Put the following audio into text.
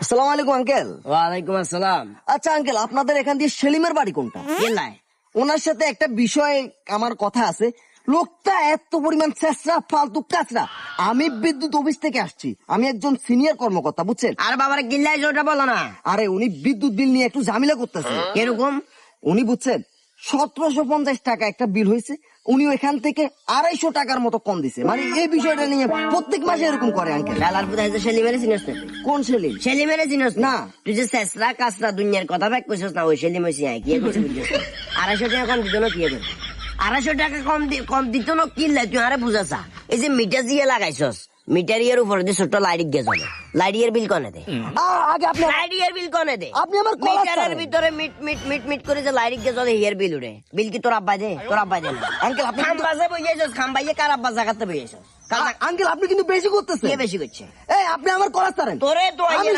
আসসালামু আলাইকুম আঙ্কেল। ওয়ালাইকুম আসসালাম। আচ্ছা আঙ্কেল, আপনাদের এখান দিয়ে সেলিমের বাড়ি কোনটা? গেলাই ওনার সাথে একটা বিষয় আমার কথা আছে। লোকটা এত পরিমাণ চেষ্টা ফালতু কাজরা। আমি বিদ্যুৎ অফিস থেকে আসছি, আমি একজন সিনিয়র কর্মকর্তা, বুঝছেন? আর বাবার গিল্লাই ওটা বলো না। আরে উনি বিদ্যুৎ বিল নিয়ে একটু ঝামেলা করতেছে। এরকম উনি বুঝছেন 1750 টাকা একটা বিল হয়েছে, উনি ওইখান থেকে 250 টাকার মতো কম দিছে। মানে এই বিষয়টা নিয়ে প্রত্যেক মাসে এরকম করে আঙ্কেল। লালার পুতাই তো সেলিমেরে চিনস না তুই? কোন সেলিম? সেলিমেরে চিনস না। তুই যে চেষ্টা কাজটা দুনিয়ার কথা ব্যাক করছিস না, ওই সেলিম হয়েছি কি করছিস? 250 টাকা কম দিত না কি করে? 250 টাকা কম দিত না কিনলে তুই আরে বুঝাছা। এই যে মিটার দিয়ে লাগাইছস, মিটার ইয়ের উপরে যে ছোট্ট লাইট গে চলে, লাইট ইয়ের বিল কনে দে? আগে আপনি লাইট ইয়ের বিল কনে দে? আপনি আমার কলার মিটারের ছাড়েন। ভিতরে মিট মিট মিট মিট করে যে লাইট গে চলে ইয়ের বিল উড়ে, বিল কি তোর আব্বা দে? তোর আব্বা দে না। আঙ্কেল আপনি কিন্তু- খাম্বাজে বইয়েছস, খাম্বাইয়ে কার আব্বা জাগাতে বইয়েছস? আঙ্কেল আপনি কিন্তু বেশি করতেছেন। কে বেশি করছে? এই আপনি আমার কলার ছাড়েন। তোরে তো আমি